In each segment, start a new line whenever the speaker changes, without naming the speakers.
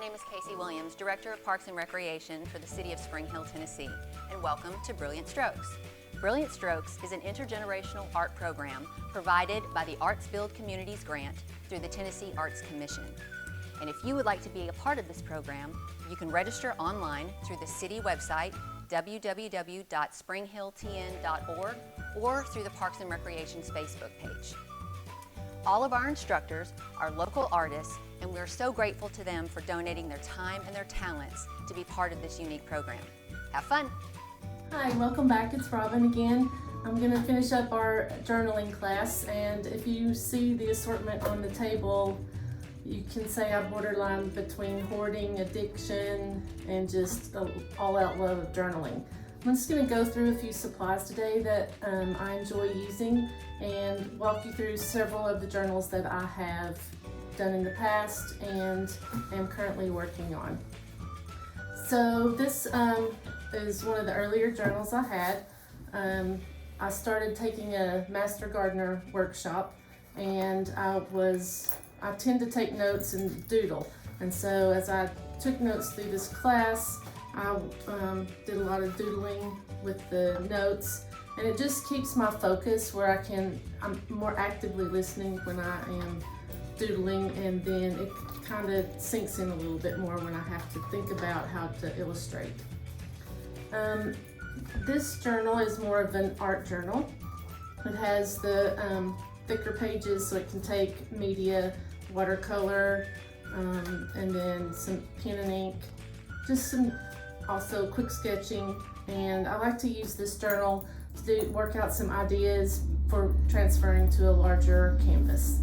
name is Casey Williams, Director of Parks and Recreation for the City of Spring Hill, Tennessee, and welcome to Brilliant Strokes. Brilliant Strokes is an intergenerational art program provided by the Arts Build Communities Grant through the Tennessee Arts Commission. And if you would like to be a part of this program, you can register online through the city website, www.springhilltn.org, or through the Parks and Recreation's Facebook page. All of our instructors are local artists, and we're so grateful to them for donating their time and their talents to be part of this unique program. Have fun!
Hi, welcome back. It's Robin again. I'm going to finish up our journaling class, and if you see the assortment on the table, you can say I borderline between hoarding, addiction, and just all-out love of journaling. I'm just going to go through a few supplies today that I enjoy using and walk you through several of the journals that I have done in the past and am currently working on. So this is one of the earlier journals I had. I started taking a Master Gardener workshop, and I tend to take notes in Doodle. And so as I took notes through this class, I did a lot of doodling with the notes, and it just keeps my focus where I'm more actively listening when I am doodling, and then it kind of sinks in a little bit more when I have to think about how to illustrate. This journal is more of an art journal. It has the thicker pages so it can take media, watercolor, and then some pen and ink, just some also quick sketching, and I like to use this journal to work out some ideas for transferring to a larger canvas.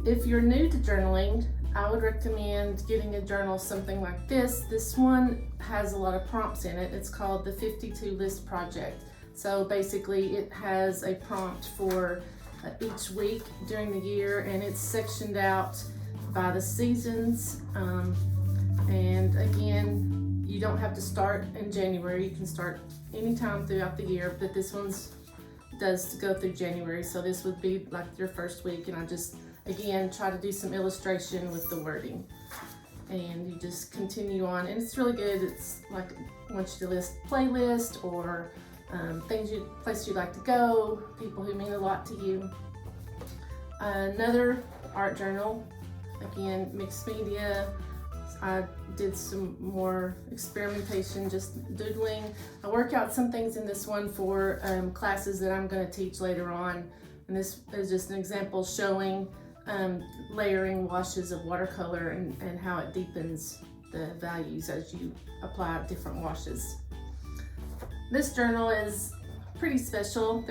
If you're new to journaling, I would recommend getting a journal something like this. This one has a lot of prompts in it. It's called the 52 List Project. So basically it has a prompt for each week during the year, and it's sectioned out by the seasons. And again, you don't have to start in January. You can start anytime throughout the year, but this one's does go through January. So this would be like your first week, and I just, again, try to do some illustration with the wording. And you just continue on, and it's really good. It's like, I want you to list playlist or places you'd like to go, people who mean a lot to you. Another art journal, again, mixed media. I did some more experimentation, just doodling. I work out some things in this one for classes that I'm going to teach later on. And this is just an example showing layering washes of watercolor and how it deepens the values as you apply different washes. This journal is pretty special.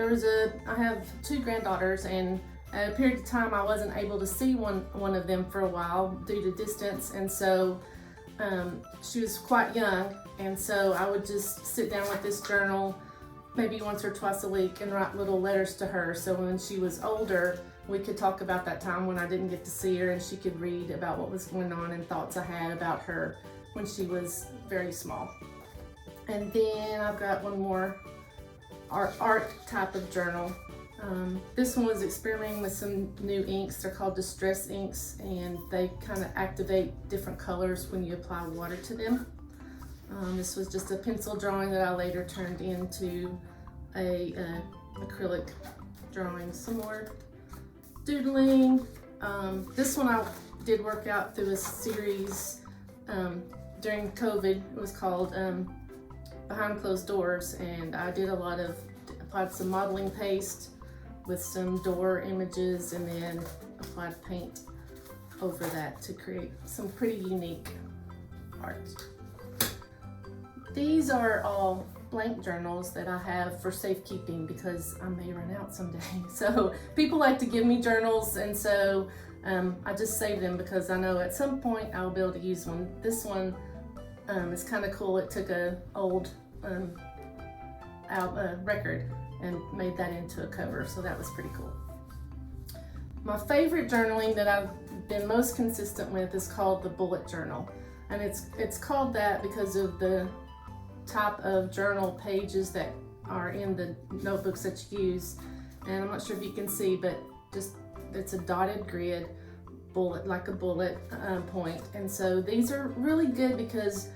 I have two granddaughters, and at a period of time I wasn't able to see one of them for a while due to distance, and so she was quite young, and so I would just sit down with this journal maybe once or twice a week and write little letters to her, so when she was older we could talk about that time when I didn't get to see her, and she could read about what was going on and thoughts I had about her when she was very small. And then I've got one more art type of journal. This one was experimenting with some new inks. They're called distress inks, and they kind of activate different colors when you apply water to them. This was just a pencil drawing that I later turned into a acrylic drawing. Some more doodling. This one I did work out through a series during COVID. It was called Behind Closed Doors, and I did applied some modeling paste with some door images, and then applied paint over that to create some pretty unique art. These are all blank journals that I have for safekeeping because I may run out someday. So people like to give me journals, and so I just save them because I know at some point I'll be able to use one. This one is kind of cool. It took an old record and made that into a cover, so that was pretty cool. My favorite journaling that I've been most consistent with is called the bullet journal, and it's called that because of the type of journal pages that are in the notebooks that you use. And I'm not sure if you can see, but just it's a dotted grid like a bullet point. And so these are really good because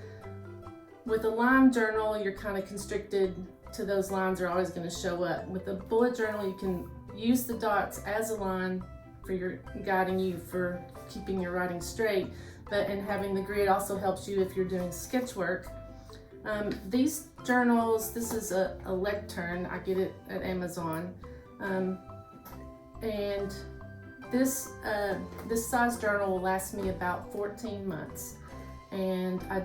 with a line journal, you're kind of constricted to those lines are always going to show up. With a bullet journal, you can use the dots as a line for your guiding you for keeping your writing straight, and having the grid also helps you if you're doing sketch work. These journals, this is a lectern. I get it at Amazon, and this size journal will last me about 14 months. And I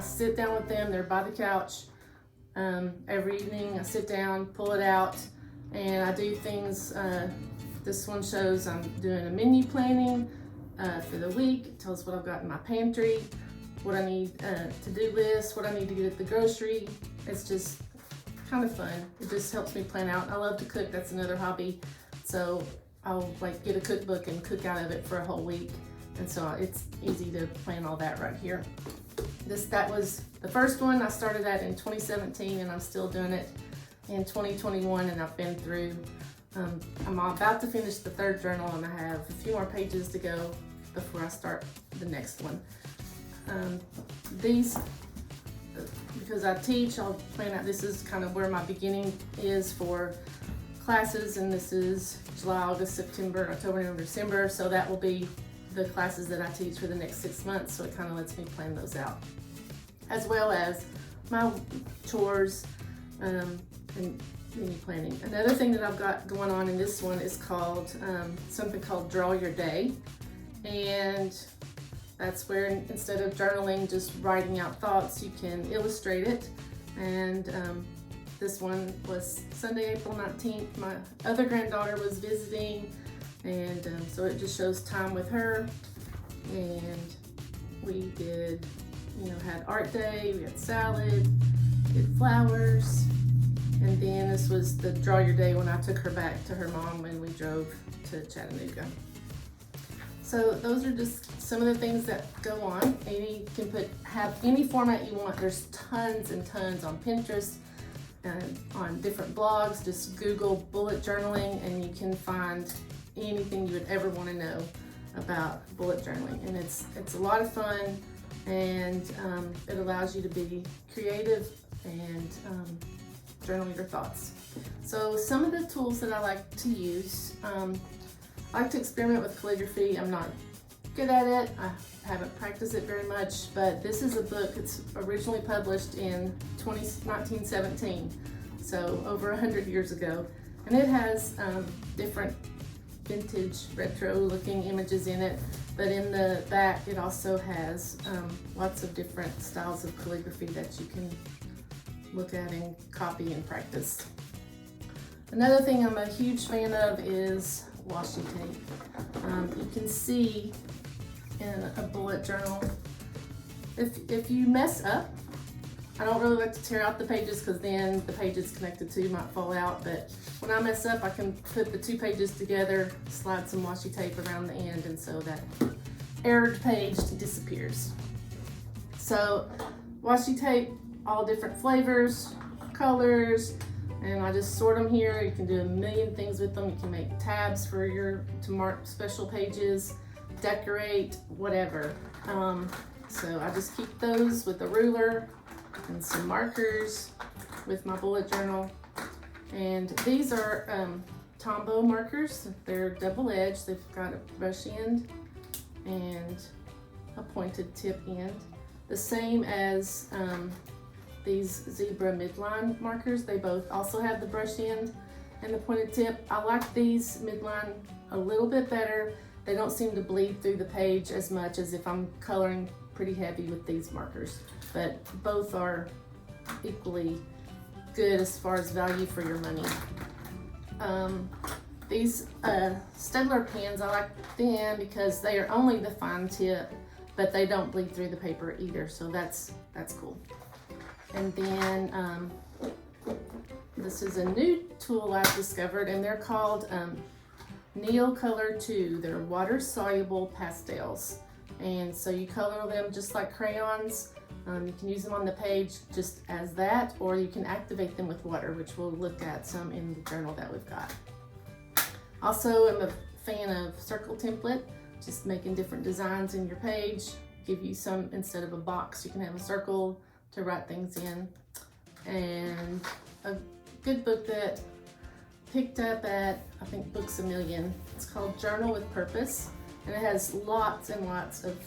sit down with them. They're by the couch. Every evening I sit down, pull it out, and I do things. This one shows I'm doing a menu planning for the week. It tells what I've got in my pantry, what I need to-do list, what I need to get at the grocery. It's just kind of fun. It just helps me plan out. I love to cook. That's another hobby. So I'll like get a cookbook and cook out of it for a whole week. And so it's easy to plan all that right here. That was the first one. I started that in 2017 and I'm still doing it in 2021, and I've been through, I'm about to finish the third journal and I have a few more pages to go before I start the next one. These, because I teach, I'll plan out, this is kind of where my beginning is for classes, and this is July, August, September, October, November, December, so that will be the classes that I teach for the next 6 months, so it kind of lets me plan those out. As well as my chores and menu planning. Another thing that I've got going on in this one is called something called Draw Your Day, and that's where instead of journaling, just writing out thoughts, you can illustrate it. And this one was Sunday, April 19th. My other granddaughter was visiting, and so it just shows time with her. And we did, had art day, we had salad, did flowers, and then this was the Draw Your Day when I took her back to her mom when we drove to Chattanooga. So those are just some of the things that go on. And you can have any format you want. There's tons and tons on Pinterest and on different blogs. Just Google bullet journaling and you can find anything you would ever want to know about bullet journaling. And it's a lot of fun, and it allows you to be creative and journal your thoughts. So some of the tools that I like to use, I like to experiment with calligraphy. I'm not good at it. I haven't practiced it very much, but this is a book. It's originally published in 1917, so over 100 years ago. And it has different vintage retro looking images in it, but in the back it also has lots of different styles of calligraphy that you can look at and copy and practice. Another thing I'm a huge fan of is washi tape. You can see in a bullet journal, if you mess up, I don't really like to tear out the pages because then the pages connected to might fall out, but when I mess up, I can put the two pages together, slide some washi tape around the end, and so that errored page disappears. So washi tape, all different flavors, colors, and I just sort them here. You can do a million things with them. You can make tabs for to mark special pages, decorate, whatever. So I just keep those with a ruler and some markers with my bullet journal. And these are Tombow markers. They're double-edged. They've got a brush end and a pointed tip end. The same as these zebra midline markers. They both also have the brush end and the pointed tip. I like these midline a little bit better. They don't seem to bleed through the page as much as if I'm coloring pretty heavy with these markers, but both are equally good as far as value for your money. These Steedler pens, I like them because they are only the fine tip, but they don't bleed through the paper either, so that's cool. And then this is a new tool I've discovered, and they're called Neocolor 2. They're water-soluble pastels, and so you color them just like crayons. You can use them on the page just as that, or you can activate them with water, which we'll look at some in the journal that we've got. Also, I'm a fan of circle template, just making different designs in your page. Give you some, instead of a box, you can have a circle to write things in. And a good book that picked up at, I think, Books A Million. It's called Journal with Purpose, and it has lots and lots of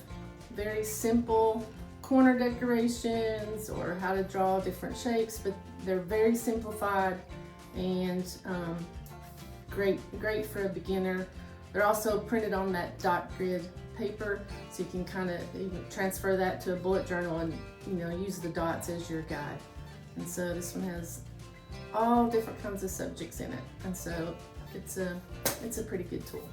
very simple corner decorations or how to draw different shapes, but they're very simplified and great for a beginner. They're also printed on that dot grid paper, so you can kind of even transfer that to a bullet journal and use the dots as your guide. And so this one has all different kinds of subjects in it, and so it's a pretty good tool.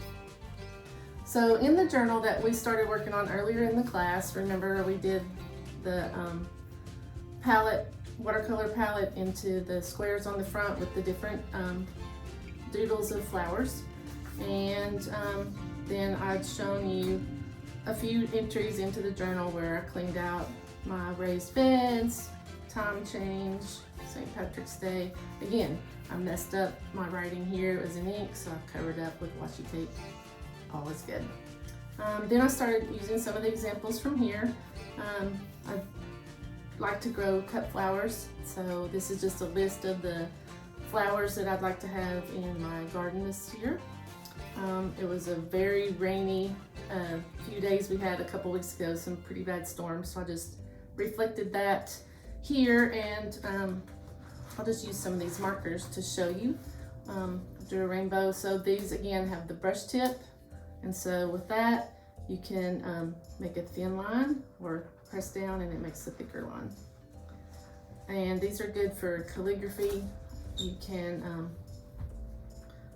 So in the journal that we started working on earlier in the class, remember we did the watercolor palette into the squares on the front with the different doodles of flowers, and then I'd shown you a few entries into the journal where I cleaned out my raised beds, time change, St. Patrick's Day. Again, I messed up my writing here. It was in ink, so I covered up with washi tape. All is good. Then I started using some of the examples from here. I like to grow cut flowers, so this is just a list of the flowers that I'd like to have in my garden this year. It was a very rainy few days we had a couple weeks ago, some pretty bad storms, so I just reflected that here, and I'll just use some of these markers to show you. Drew a rainbow, so these again have the brush tip, and so with that you can make a thin line or press down and it makes a thicker line. And these are good for calligraphy. You can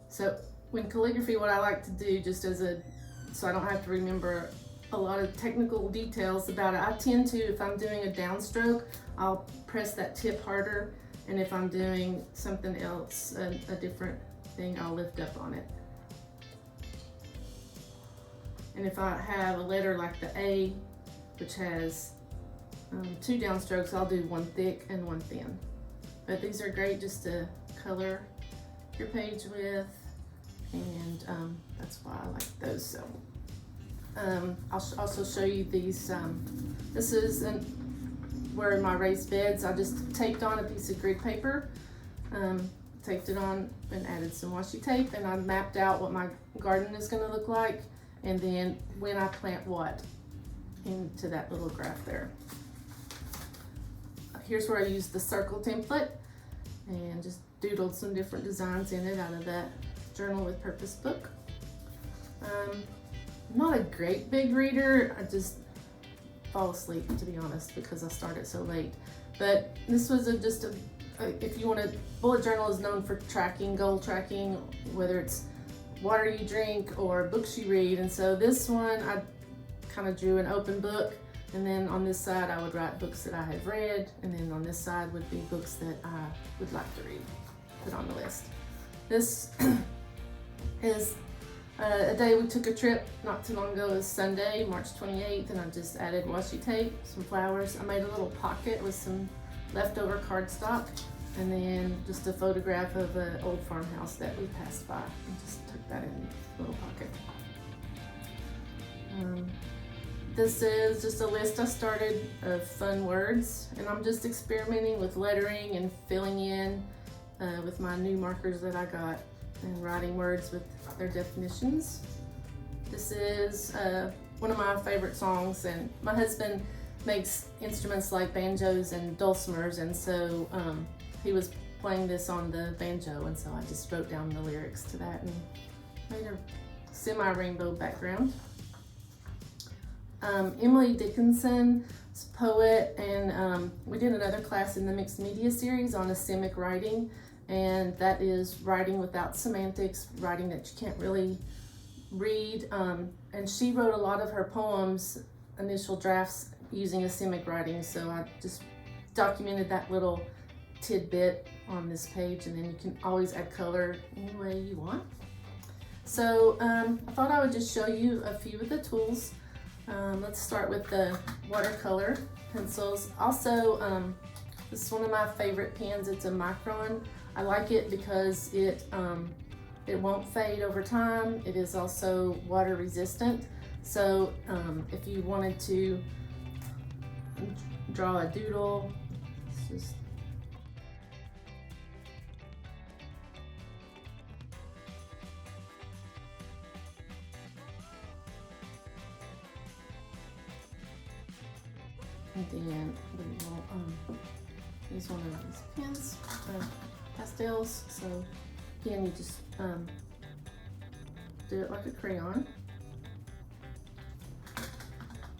so when calligraphy, what I like to do, just so I don't have to remember a lot of technical details about it, I tend to, if I'm doing a downstroke, I'll press that tip harder, and if I'm doing something else, a different thing, I'll lift up on it. And if I have a letter like the A, which has 2 downstrokes, I'll do one thick and one thin. But these are great just to color your page with, and that's why I like those. So I'll also show you these. This is where my raised beds, I just taped on a piece of grid paper, taped it on and added some washi tape, and I mapped out what my garden is going to look like, and then when I plant what into that little graph there. Here's where I used the circle template and just doodled some different designs in it out of that Journal with Purpose book. I'm not a great big reader. I just fall asleep, to be honest, because I started so late. But this was if you want to, bullet journal is known for tracking, goal tracking, whether it's water you drink or books you read. And so this one, I kind of drew an open book, and then on this side I would write books that I have read, and then on this side would be books that I would like to read, put on the list. This is a day we took a trip not too long ago. It was Sunday, March 28th, and I just added washi tape, some flowers. I made a little pocket with some leftover cardstock, and then just a photograph of an old farmhouse that we passed by, and just took that in the little pocket. This is just a list I started of fun words, and I'm just experimenting with lettering and filling in with my new markers that I got, and writing words with their definitions. This is one of my favorite songs, and my husband makes instruments like banjos and dulcimers, and so he was playing this on the banjo, and so I just wrote down the lyrics to that and made a semi-rainbow background. Emily Dickinson is a poet, and we did another class in the mixed media series on asemic writing, and that is writing without semantics, writing that you can't really read, and she wrote a lot of her poems, initial drafts, using asemic writing, so I just documented that little tidbit on this page, and then you can always add color any way you want. So I thought I would just show you a few of the tools. Let's start with the watercolor pencils. Also, this is one of my favorite pens. It's a Micron. I like it because it It won't fade over time. It is also water resistant. So if you wanted to draw a doodle, it's just and then we will use one of these pens, pastels. So again, you just do it like a crayon.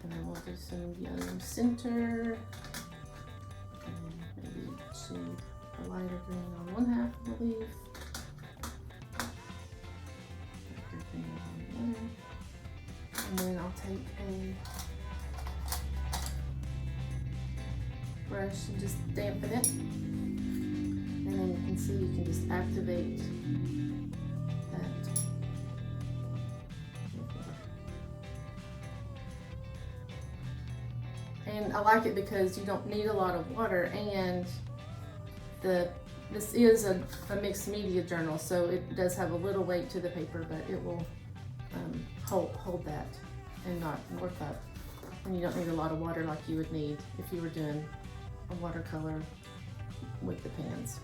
And then we'll do some yellow center. And maybe shade a lighter green on one half of the leaf. Darker green on the other. And then I'll take a brush and just dampen it. And then you can see you can just activate that. And I like it because you don't need a lot of water, and this is a mixed media journal, so it does have a little weight to the paper, but it will hold that and not work up. And you don't need a lot of water like you would need if you were doing a watercolor with the pens.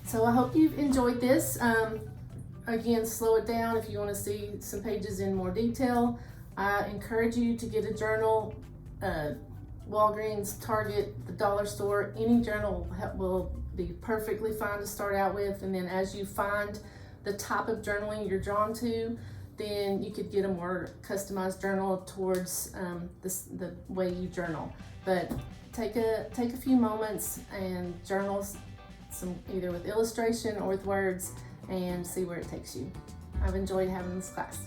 So I hope you've enjoyed this. Again, slow it down if you want to see some pages in more detail. I encourage you to get a journal. Walgreens, Target, the dollar store, any journal will be perfectly fine to start out with, and then as you find the type of journaling you're drawn to, then you could get a more customized journal towards the way you journal. But take a few moments and journal some either with illustration or with words and see where it takes you. I've enjoyed having this class.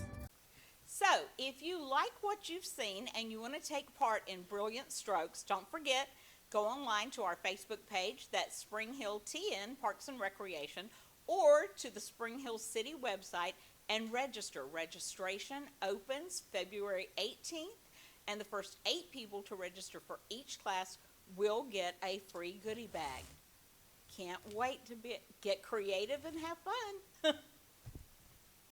So, if you like what you've seen and you want to take part in Brilliant Strokes, don't forget, go online to our Facebook page, that's Spring Hill TN Parks and Recreation, or to the Spring Hill City website and register. Registration opens February 18th, and the first 8 people to register for each class will get a free goodie bag. Can't wait to get creative and have fun.